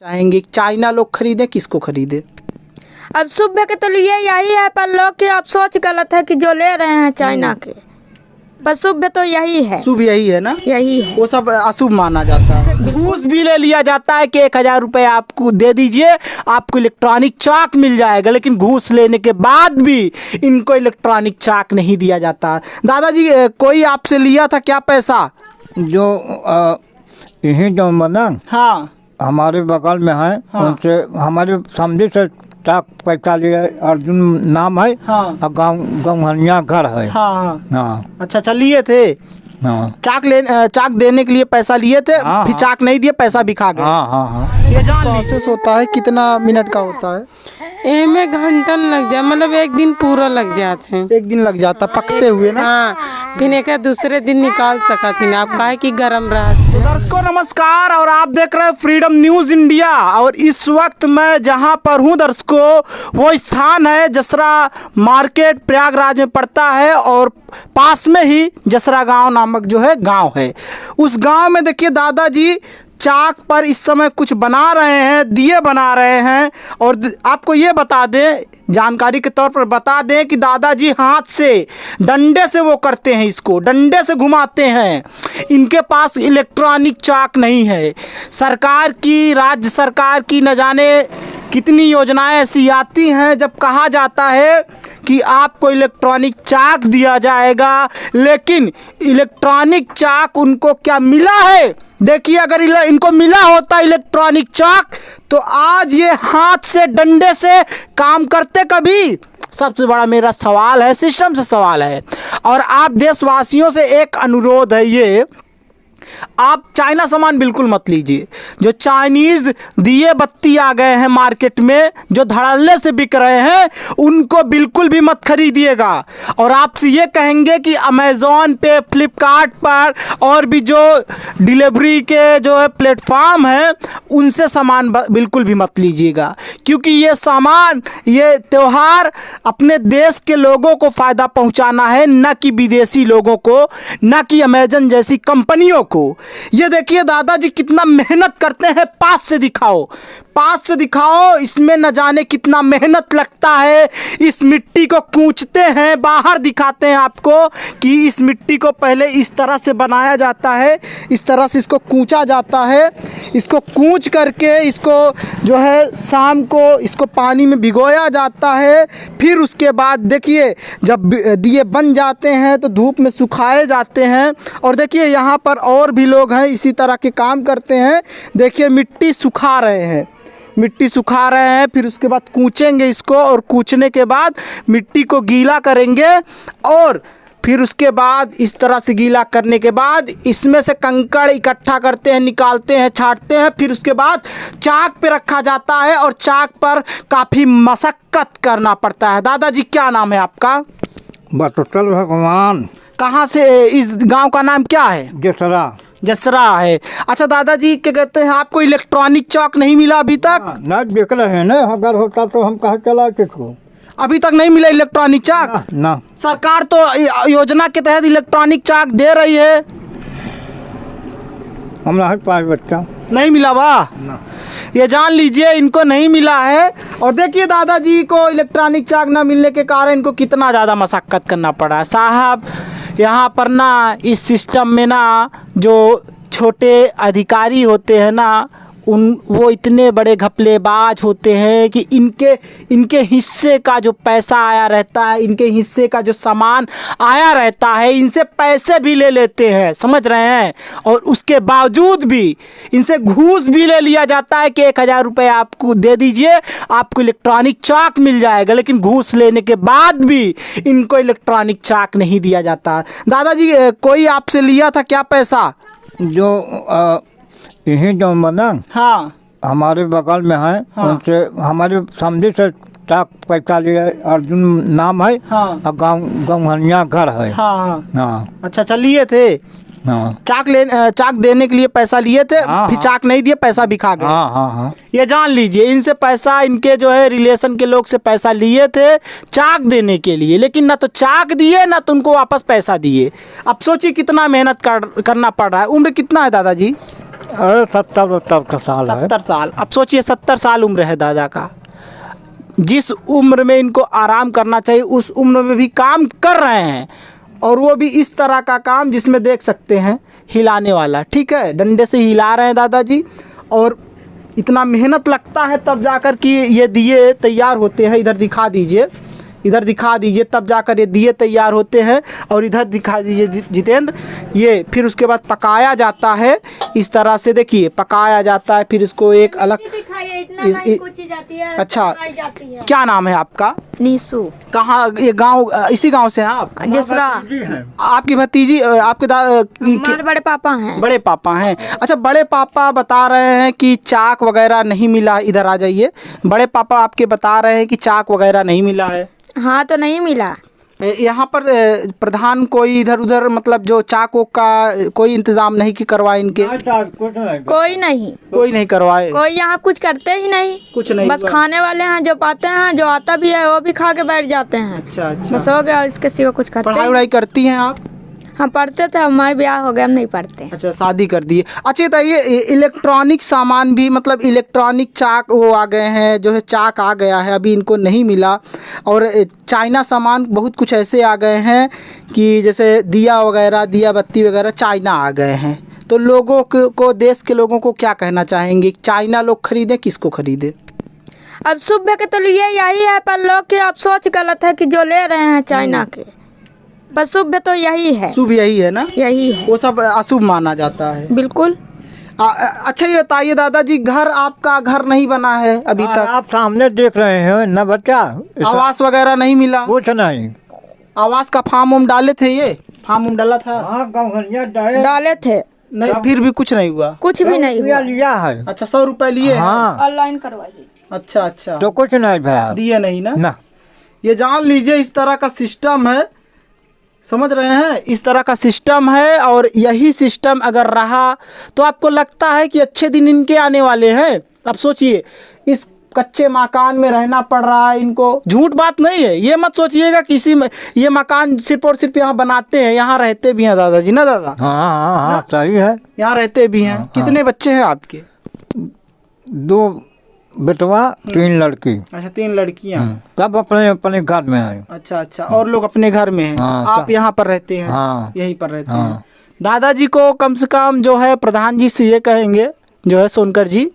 चाहेंगे चाइना लोग खरीदे किसको खरीदे? अब सुबह के तो लिए यही है, पर लोग की अब सोच गलत है कि जो ले रहे हैं चाइना के, पर शुभ तो यही है। शुभ यही है ना, यही है। वो सब अशुभ माना जाता है। घूस भी ले लिया जाता है कि 1000 रुपये आपको दे दीजिए, आपको इलेक्ट्रॉनिक चाक मिल जाएगा, लेकिन घूस लेने के बाद भी इनको इलेक्ट्रॉनिक चाक नहीं दिया जाता। दादाजी कोई आपसे लिया था क्या पैसा? जो यही जो बना हाँ हमारे बगल में है, हाँ। उनसे हमारे समझी से चाक पैसा लिया, अर्जुन नाम है, हाँ और गौहनिया घर है। हाँ हाँ हाँ अच्छा लिए थे हाँ चाक देने के लिए पैसा लिए थे, हाँ, फिर चाक नहीं दिए, पैसा भी खा गए। हाँ हाँ हाँ। ये जान प्रोसेस होता है, कितना मिनट का होता है? एमे घंटा लग जाए, मतलब एक दिन पूरा लग जाते हैं। एक दिन लग जाता पकते हुए ना। हाँ, फिर एक दूसरे दिन निकाल सकती ना, आप काहे की गरम रहा। दर्शकों नमस्कार, और आप देख रहे हैं फ्रीडम न्यूज इंडिया। और इस वक्त मैं जहां पर हूं दर्शकों, वो स्थान है जसरा मार्केट, प्रयागराज में पड़ता है, और पास में ही जसरा गांव नामक जो है गांव है। उस गांव में देखिए दादाजी चाक पर इस समय कुछ बना रहे हैं, दिए बना रहे हैं। और आपको ये बता दें, जानकारी के तौर पर बता दें कि दादाजी हाथ से डंडे से वो करते हैं, इसको डंडे से घुमाते हैं। इनके पास इलेक्ट्रॉनिक चाक नहीं है। सरकार की, राज्य सरकार की न जाने कितनी योजनाएं ऐसी आती हैं, जब कहा जाता है कि आपको इलेक्ट्रॉनिक चाक दिया जाएगा, लेकिन इलेक्ट्रॉनिक चाक उनको क्या मिला है? देखिए, अगर इनको मिला होता इलेक्ट्रॉनिक चाक तो आज ये हाथ से डंडे से काम करते कभी? सबसे बड़ा मेरा सवाल है, सिस्टम से सवाल है। और आप देशवासियों से एक अनुरोध है, ये आप चाइना सामान बिल्कुल मत लीजिए। जो चाइनीज़ दिए बत्ती आ गए हैं मार्केट में, जो धड़ल्ले से बिक रहे हैं, उनको बिल्कुल भी मत खरीदिएगा। और आपसे ये कहेंगे कि अमेज़ॉन पे, फ्लिपकार्ट पर और भी जो डिलीवरी के जो है प्लेटफॉर्म हैं, उनसे सामान बिल्कुल भी मत लीजिएगा, क्योंकि ये सामान, ये त्यौहार अपने देश के लोगों को फ़ायदा पहुंचाना है, न कि विदेशी लोगों को, न कि अमेज़न जैसी कंपनियों को। ये देखिए दादाजी कितना मेहनत करते हैं। पास से दिखाओ, पास से दिखाओ, इसमें न जाने कितना मेहनत लगता है। इस मिट्टी को कूचते हैं, बाहर दिखाते हैं आपको कि इस मिट्टी को पहले इस तरह से बनाया जाता है, इस तरह से इसको कूचा जाता है। इसको कूच करके इसको जो है शाम को इसको पानी में भिगोया जाता है। फिर उसके बाद देखिए जब दिए बन जाते हैं तो धूप में सुखाए जाते हैं। और देखिए यहाँ पर और भी लोग हैं, इसी तरह के काम करते हैं। देखिए मिट्टी सुखा रहे हैं, मिट्टी सुखा रहे हैं, फिर उसके बाद कूचेंगे इसको, और कूचने के बाद मिट्टी को गीला करेंगे, और फिर उसके बाद इस तरह से गीला करने के बाद इसमें से कंकड़ इकट्ठा करते हैं, निकालते हैं, छांटते हैं। फिर उसके बाद चाक पे रखा जाता है, और चाक पर काफ़ी मशक्क़त करना पड़ता है। दादाजी क्या नाम है आपका? बटोतल भगवान। कहाँ से? इस गांव का नाम क्या है? जसरा। जसरा है। अच्छा दादाजी, क्या कहते हैं, आपको इलेक्ट्रॉनिक चाक नहीं मिला अभी तक? न बिक रहे हैं ना, अगर होता तो हम कहा चला किसको। अभी तक नहीं मिला इलेक्ट्रॉनिक चाक? ना। सरकार तो योजना के तहत इलेक्ट्रॉनिक चाक दे रही है। हम नहीं पाए बच्चा। नहीं मिला वाह, ये जान लीजिए इनको नहीं मिला है। और देखिए दादाजी को इलेक्ट्रॉनिक चाक ना मिलने के कारण इनको कितना ज़्यादा मशक्क़त करना पड़ा है साहब। यहाँ पर ना इस सिस्टम में ना जो छोटे अधिकारी होते हैं ना, वो इतने बड़े घपलेबाज होते हैं कि इनके हिस्से का जो पैसा आया रहता है, इनके हिस्से का जो सामान आया रहता है, इनसे पैसे भी ले लेते हैं, समझ रहे हैं। और उसके बावजूद भी इनसे घूस भी ले लिया जाता है कि 1000 रुपये आपको दे दीजिए, आपको इलेक्ट्रॉनिक चाक मिल जाएगा, लेकिन घूस लेने के बाद भी इनको इलेक्ट्रॉनिक चाक नहीं दिया जाता। दादाजी कोई आपसे लिया था क्या पैसा? जो यही जो बना हाँ हमारे बगल में है, हाँ। उनसे हमारे समझी से चाक पैसा लिया, अर्जुन नाम है, हाँ। और गौहनिया घर है। हाँ हाँ अच्छा लिए थे। हाँ चाक देने के लिए पैसा लिए थे, हाँ, फिर चाक नहीं दिए, पैसा भी खा गए। हाँ हाँ हाँ। ये जान लीजिए, इनसे पैसा, इनके जो है रिलेशन के लोग से पैसा लिए थे चाक देने के लिए, लेकिन ना तो चाक दिए ना तो उनको वापस पैसा दिए। अब सोचिए कितना मेहनत करना पड़ रहा है। उम्र कितना है दादाजी? अरे 70 का साल है। 70 साल। अब सोचिए 70 साल उम्र है दादा का। जिस उम्र में इनको आराम करना चाहिए उस उम्र में भी काम कर रहे हैं, और वो भी इस तरह का काम जिसमें देख सकते हैं हिलाने वाला, ठीक है, डंडे से हिला रहे हैं दादाजी। और इतना मेहनत लगता है तब जाकर कि ये दिए तैयार होते हैं। इधर दिखा दीजिए, इधर दिखा दीजिए, तब जाकर ये दिए तैयार होते हैं। और इधर दिखा दीजिए जितेंद्र, ये फिर उसके बाद पकाया जाता है इस तरह से, देखिए पकाया जाता है। फिर इसको एक अलग अच्छा, क्या नाम है आपका? नीसू। कहाँ ये गांव? इसी गांव से हैं आप? जसरा। आपकी भतीजी, आपके हमारे बड़े पापा हैं। बड़े पापा हैं। अच्छा, बड़े पापा बता रहे हैं कि चाक वगैरह नहीं मिला। इधर आ जाइए। बड़े पापा आपके बता रहे हैं कि चाक वगैरह नहीं मिला है। हाँ, तो नहीं मिला। यहाँ पर प्रधान कोई इधर उधर मतलब जो चाकों का कोई इंतजाम नहीं कि करवाए इनके? कोई नहीं करवाए। कोई यहाँ कुछ करते ही नहीं। कुछ नहीं, बस खाने वाले हैं जो पाते हैं, जो आता भी है वो भी खा के बैठ जाते हैं। अच्छा अच्छा। बस हो गया, इसके सिवा कुछ करते पढ़ाई वढ़ाई करती हैं आप? हम पढ़ते थे, हमारे ब्याह हो गया, हम नहीं पढ़ते। अच्छा, शादी कर दी। अच्छा, तो ये इलेक्ट्रॉनिक सामान भी मतलब इलेक्ट्रॉनिक चाक वो आ गए हैं, जो है चाक आ गया है, अभी इनको नहीं मिला। और चाइना सामान बहुत कुछ ऐसे आ गए हैं कि जैसे दिया वगैरह, दिया बत्ती वगैरह चाइना आ गए हैं। तो लोगों को देश के लोगों को क्या कहना चाहेंगे? चाइना लोग खरीदें, किसको खरीदें? अब सुबह के तो लिए यही है, पर लोग की अब सोच गलत है कि जो ले रहे हैं चाइना के, बस शुभ तो यही है। शुभ यही है ना? यही है। वो सब अशुभ माना जाता है। बिल्कुल। अच्छा, ये बताइए दादाजी, घर आपका घर नहीं बना है अभी तक? आप सामने देख रहे हैं ना बच्चा, आवास वगैरह नहीं मिला? कुछ नहीं। आवास का फॉर्म उम डाले थे? ये फॉर्म उम डाला था? डाले थे, नहीं, फिर भी कुछ नहीं हुआ? कुछ भी नहीं हुआ। लिया है। अच्छा, 100 रुपए लिए? हाँ, ऑनलाइन करवाइए। अच्छा अच्छा। तो कुछ नहीं भैया, दिए नहीं ना? ना। ये जान लीजिए, इस तरह का सिस्टम है, समझ रहे हैं? इस तरह का सिस्टम है। और यही सिस्टम अगर रहा तो आपको लगता है कि अच्छे दिन इनके आने वाले हैं? अब सोचिए, इस कच्चे मकान में रहना पड़ रहा है इनको। झूठ बात नहीं है, ये मत सोचिएगा किसी में ये मकान सिर्फ और सिर्फ यहाँ बनाते हैं, यहाँ रहते भी हैं दादाजी ना? दादा हाँ, सही है, यहाँ रहते भी हैं। कितने बच्चे हैं आपके? 2 बेटवा 3 लड़की। अच्छा, 3 लड़कियाँ। सब अपने अपने घर में है। अच्छा अच्छा। और लोग अपने घर में हैं? हाँ, आप यहाँ पर रहते हैं? हाँ, यहीं पर रहते हैं। दादाजी को कम से कम जो है प्रधान जी से ये कहेंगे, जो है सोनकर जी,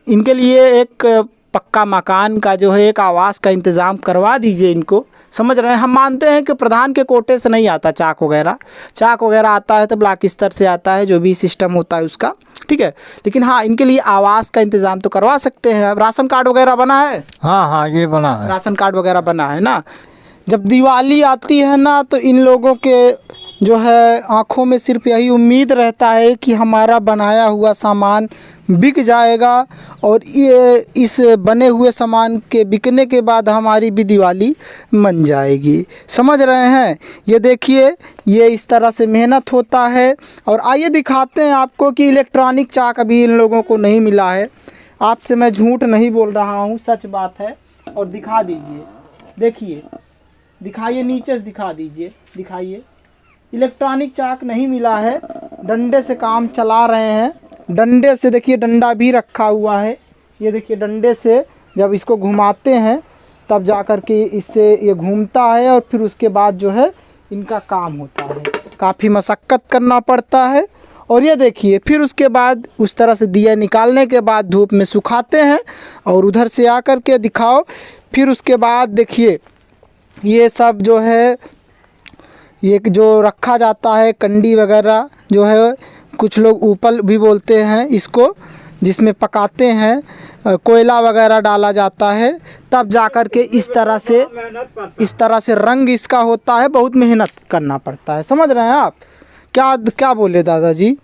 इनके लिए एक पक्का मकान का जो है एक आवास का इंतज़ाम करवा दीजिए इनको। समझ रहे हैं? हम मानते हैं कि प्रधान के कोटे से नहीं आता चाक वगैरह। चाक वगैरह आता है तो ब्लॉक स्तर से आता है, जो भी सिस्टम होता है उसका, ठीक है। लेकिन हाँ, इनके लिए आवास का इंतज़ाम तो करवा सकते हैं। अब राशन कार्ड वगैरह बना है? हाँ, ये बना है। राशन कार्ड वगैरह बना है ना? जब दिवाली आती है ना, तो इन लोगों के जो है आँखों में सिर्फ यही उम्मीद रहता है कि हमारा बनाया हुआ सामान बिक जाएगा, और ये इस बने हुए सामान के बिकने के बाद हमारी भी दिवाली मन जाएगी। समझ रहे हैं? ये देखिए, ये इस तरह से मेहनत होता है। और आइए दिखाते हैं आपको कि इलेक्ट्रॉनिक चाक अभी इन लोगों को नहीं मिला है। आपसे मैं झूठ नहीं बोल रहा हूँ, सच बात है। और दिखा दीजिए, देखिए, दिखाइए, नीचे से दिखा दीजिए, दिखाइए। इलेक्ट्रॉनिक चाक नहीं मिला है, डंडे से काम चला रहे हैं। डंडे से देखिए, डंडा भी रखा हुआ है। ये देखिए, डंडे से जब इसको घुमाते हैं तब जाकर के इससे ये घूमता है, और फिर उसके बाद जो है इनका काम होता है। काफ़ी मशक्क़त करना पड़ता है। और ये देखिए, फिर उसके बाद उस तरह से दिया निकालने के बाद धूप में सुखाते हैं। और उधर से आकर के दिखाओ, फिर उसके बाद देखिए, ये सब जो है, ये जो रखा जाता है कंडी वगैरह, जो है कुछ लोग ऊपर भी बोलते हैं इसको, जिसमें पकाते हैं, कोयला वगैरह डाला जाता है, तब जाकर के इस तरह से रंग इसका होता है। बहुत मेहनत करना पड़ता है। समझ रहे हैं आप? क्या बोले दादाजी?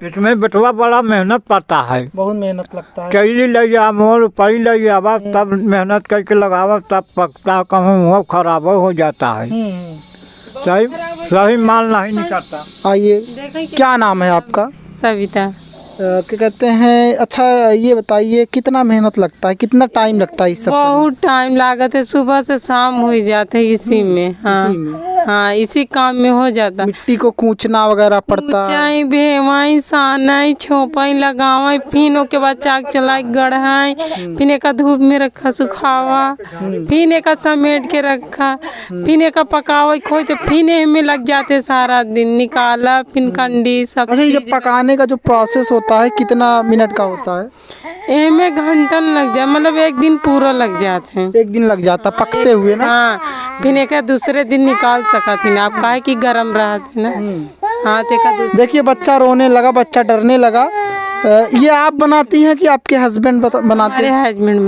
इसमें बेटवा बड़ा मेहनत पड़ता है, बहुत मेहनत लगता है। कैली लग मोर पड़ी लग आवा, तब मेहनत करके लगावा, तब पकता, कहूँ खराब हो जाता है। सही माल नहीं निकलता। आइए, क्या नाम है आपका? सविता। क्या कहते हैं? अच्छा, ये बताइए, कितना मेहनत लगता है, कितना टाइम लगता है इस सब? बहुत टाइम लागत है, सुबह से शाम हो जाते है इसी में। हाँ, इसी में। हाँ इसी काम में हो जाता। मिट्टी को कूचना वगैरह पड़ता है। चाई भेवाई सानाई छोपाई लगावाई फिर ओके बाद चाक चलाई गढ़ाई फिर एक धूप में रखा सुखावा फिर एक समेट के रखा फिर एक पकावा खोई तो फिर में लग जाते सारा दिन निकाला फिर कंडी सब अच्छा, ये चीज। पकाने का जो प्रोसेस होता है कितना मिनट का होता है? एमे घंटन लग जाए मतलब एक दिन पूरा लग जाते हैं। एक दिन लग जाता पकते हुए ना। हाँ फिर एक दूसरे दिन निकाल सका थी ना आप काहे की गरम रहा थे ना। हाँ तो देखिए बच्चा रोने लगा, बच्चा डरने लगा। ये आप बनाती हैं कि आपके हस्बैंड बनाते हमारे हैं? हस्बैंड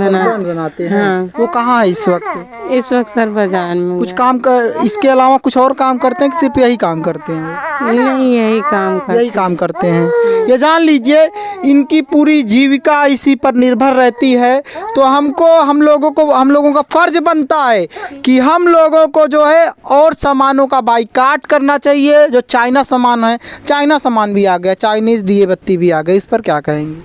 बनाते हैं। हाँ। वो कहाँ है इस वक्त? इस वक्त सर बाजार में कुछ काम कर, इसके अलावा कुछ और काम करते हैं कि सिर्फ यही काम करते हैं? नहीं यही काम कर यही काम करते हैं। ये जान लीजिए इनकी पूरी जीविका इसी पर निर्भर रहती है। तो हम लोगों का फर्ज बनता है कि हम लोगों को जो है और सामानों का बाइकाट करना चाहिए। जो चाइना सामान है, चाइना सामान भी आ गया, चाइनीज दिए बत्ती भी आ गए, इस पर क्या कहेंगे?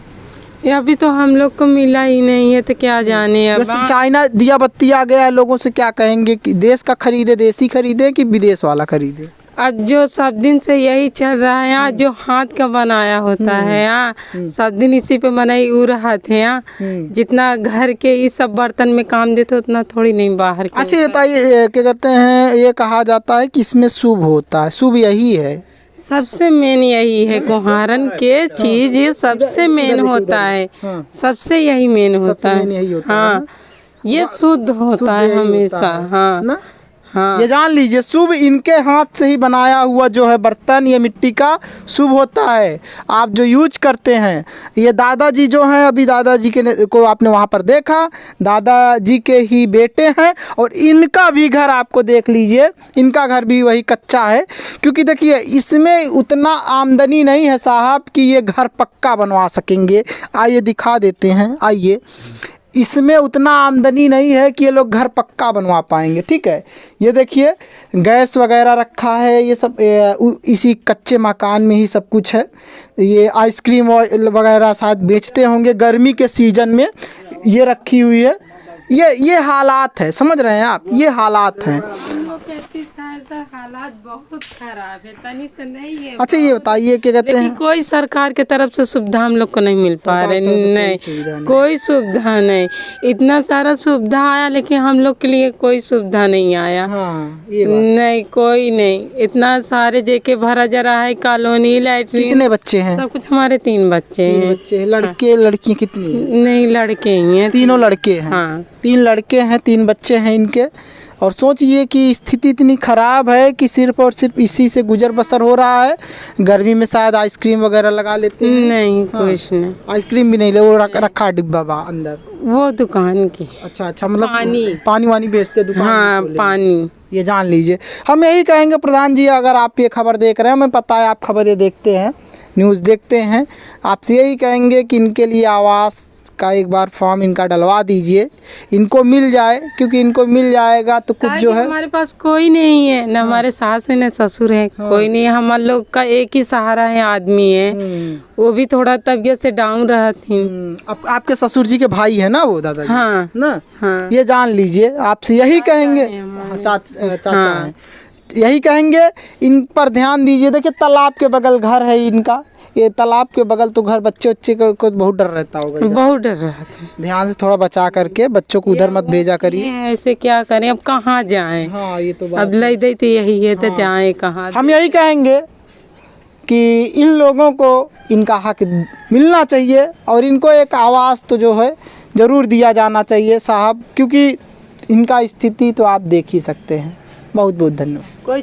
ये अभी तो हम लोग को मिला ही नहीं है तो क्या जाने अब। जैसे चाइना दिया बत्ती आ गया है, लोगों से क्या कहेंगे कि देश का खरीदे, देसी खरीदे कि विदेश वाला खरीदे? आज जो सब दिन से यही चल रहा है यहाँ जो हाथ का बनाया होता है यहाँ सब दिन इसी पे बनाई उ रहा थे यहाँ जितना घर के इस सब बर्तन में काम देते उतना थोड़ी नहीं बाहर के। अच्छा ये बताइए, क्या कहते हैं, ये कहा जाता है कि इसमें शुभ होता है, शुभ यही है? सबसे मेन यही है कुम्हारन के चीज ये सबसे मेन होता है। सबसे यही मेन होता है। हाँ ये शुद्ध होता है हमेशा। हाँ हाँ ये जान लीजिए शुभ इनके हाथ से ही बनाया हुआ जो है बर्तन, ये मिट्टी का शुभ होता है। आप जो यूज करते हैं, ये दादाजी जो हैं, अभी दादाजी को आपने वहाँ पर देखा, दादाजी के ही बेटे हैं। और इनका भी घर आपको देख लीजिए, इनका घर भी वही कच्चा है। क्योंकि देखिए इसमें उतना आमदनी नहीं है साहब कि ये घर पक्का बनवा सकेंगे। आइए दिखा देते हैं, आइए। इसमें उतना आमदनी नहीं है कि ये लोग घर पक्का बनवा पाएंगे। ठीक है, ये देखिए गैस वगैरह रखा है, ये सब इसी कच्चे मकान में ही सब कुछ है। ये आइसक्रीम वगैरह शायद बेचते होंगे, गर्मी के सीज़न में ये रखी हुई है। ये हालात है, समझ रहे हैं आप, ये हालात हैं। हालात बहुत खराब है, तनी से नहीं है। अच्छा ये बताइए, क्या कहते हैं, कोई सरकार के तरफ से सुविधा हम लोग को नहीं मिल पा रहे। नहीं कोई सुविधा नहीं, इतना सारा सुविधा आया लेकिन हम लोग के लिए कोई सुविधा नहीं आया। हाँ, ये बात। नहीं कोई नहीं, इतना सारे जेके भरा जा रहा है, कॉलोनी लैट्रिन। कितने बच्चे हैं? सब कुछ हमारे 3 बच्चे हैं। बच्चे, लड़के लड़कियां कितनी हैं? नहीं लड़के ही हैं। तीनों लड़के हैं। हाँ 3 लड़के हैं, 3 बच्चे हैं इनके। और सोचिए कि स्थिति इतनी ख़राब है कि सिर्फ और सिर्फ इसी से गुजर बसर हो रहा है। गर्मी में शायद आइसक्रीम वगैरह लगा लेते हैं। नहीं कुछ नहीं, आइसक्रीम भी नहीं ले, वो रखा डिब्बा बा अंदर। वो दुकान की। अच्छा मतलब पानी वानी बेचते दुकान? हाँ पानी। ये जान लीजिए, हम यही कहेंगे प्रधान जी, अगर आप ये खबर देख रहे हैं, हमें पता है आप खबर ये देखते हैं, न्यूज़ देखते हैं, आपसे यही कहेंगे कि इनके लिए आवास का एक बार फॉर्म इनका डलवा दीजिए, इनको मिल जाए। क्योंकि इनको मिल जाएगा तो कुछ जो है, हमारे पास कोई नहीं है, न हमारे सास है न ससुर है, कोई नहीं है। हम लोग का एक ही सहारा है, आदमी है, वो भी थोड़ा तबीयत से डाउन रहा थी। आपके ससुर जी के भाई है ना वो दादा? हाँ ना। हाँ ये जान लीजिए, आपसे यही कहेंगे, चाचा हैं, यही कहेंगे इन पर ध्यान दीजिए। देखिए तालाब के बगल घर है इनका, ये तालाब के बगल तो घर, बच्चे को बहुत डर रहता होगा। बहुत डर रहा था। ध्यान से थोड़ा बचा करके बच्चों को उधर मत भेजा करिए। ऐसे क्या करें, अब कहाँ जाएं? हाँ ये तो बात अब लई दई तो यही है, तो जाएं कहाँ? हम यही कहेंगे कि इन लोगों को इनका हक मिलना चाहिए और इनको एक आवाज़ तो जो है ज़रूर दिया जाना चाहिए साहब। क्योंकि इनका स्थिति तो आप देख ही सकते हैं। बहुत बहुत धन्यवाद। कोई